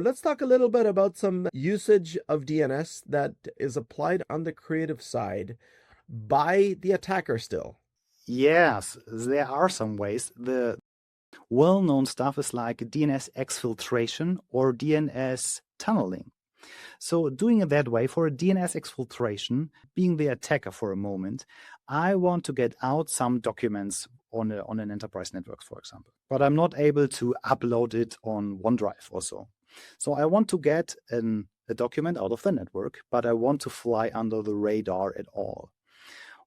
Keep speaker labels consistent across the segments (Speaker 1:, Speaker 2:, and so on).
Speaker 1: Let's talk a little bit about some usage of DNS that is applied on the creative side by the attacker still.
Speaker 2: Yes, there are some ways. The well-known stuff is like DNS exfiltration or DNS tunneling. So doing it that way, for a DNS exfiltration, being the attacker for a moment, I want to get out some documents on an enterprise network, for example, but I'm not able to upload it on OneDrive or so. So I want to get a document out of the network, but I want to fly under the radar at all.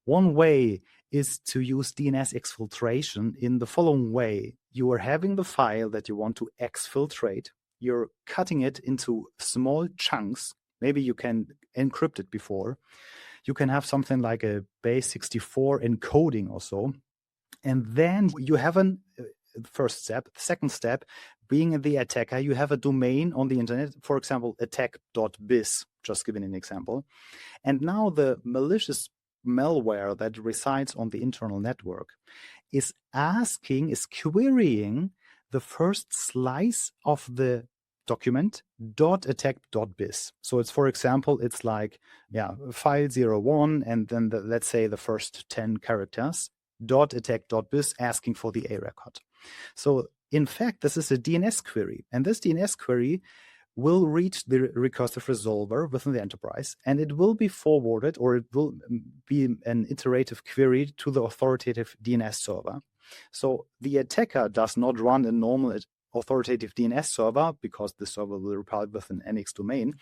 Speaker 2: One way is to use DNS exfiltration in the following way. You are having the file that you want to exfiltrate. You're cutting it into small chunks. Maybe you can encrypt it before. You can have something like a base64 encoding or so. And then you have a first step. The second step, being the attacker, you have a domain on the internet, for example, attack.biz, just giving an example. And now the malicious malware that resides on the internal network is querying the first slice of the document .attack.biz. So it's, for example, it's like, file 01, and then let's say the first 10 characters, .attack.biz, asking for the A record. So in fact, this is a DNS query, and this DNS query will reach the recursive resolver within the enterprise, and it will be forwarded, or it will be an iterative query to the authoritative DNS server. So the attacker does not run a normal authoritative DNS server, because the server will reply with an NX domain,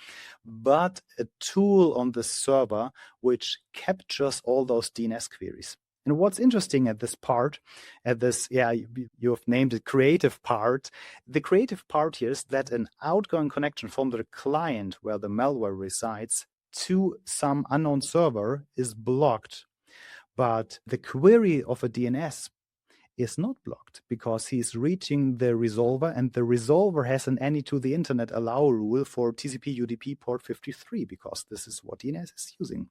Speaker 2: but a tool on the server which captures all those DNS queries. And what's interesting at this part, you have named it creative part. The creative part here is that an outgoing connection from the client where the malware resides to some unknown server is blocked. But the query of a DNS is not blocked, because he's reaching the resolver, and the resolver has an any to the internet allow rule for TCP UDP port 53, because this is what DNS is using.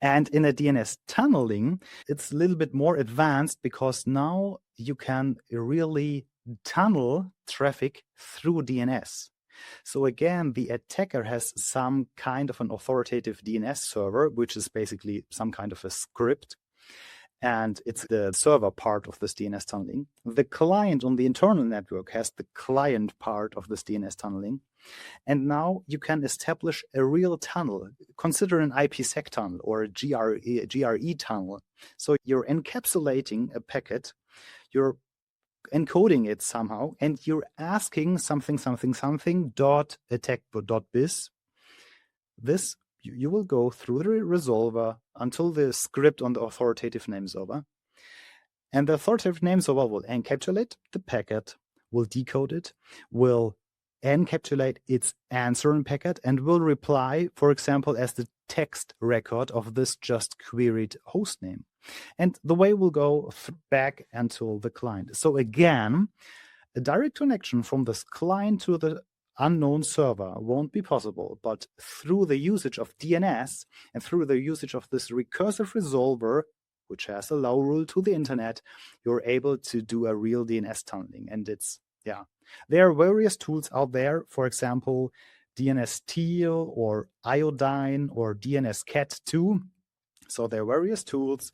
Speaker 2: And in a DNS tunneling, it's a little bit more advanced, because now you can really tunnel traffic through DNS. So again, the attacker has some kind of an authoritative DNS server, which is basically some kind of a script. And it's the server part of this DNS tunneling. The client on the internal network has the client part of this DNS tunneling. And now you can establish a real tunnel. Consider an IPSEC tunnel or a GRE tunnel. So you're encapsulating a packet, you're encoding it somehow, and you're asking something .attack.biz. This you will go through the resolver until the script on the authoritative name server. And the authoritative name server will encapsulate the packet, will decode it, will encapsulate its answering packet, and will reply, for example, as the text record of this just queried hostname. And the way will go back until the client. So again, a direct connection from this client to the unknown server won't be possible, but through the usage of DNS and through the usage of this recursive resolver, which has a allow rule to the internet, you're able to do a real DNS tunneling. And there are various tools out there, for example, DNSSteal or Iodine or DNSCat2. So there are various tools.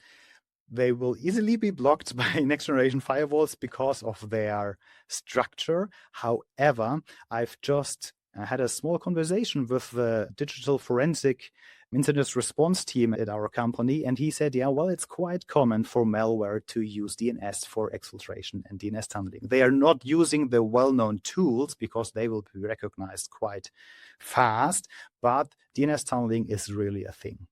Speaker 2: They will easily be blocked by next generation firewalls because of their structure. However, I've just had a small conversation with the digital forensic incident response team at our company, and he said, it's quite common for malware to use DNS for exfiltration and DNS tunneling. They are not using the well-known tools because they will be recognized quite fast, but DNS tunneling is really a thing.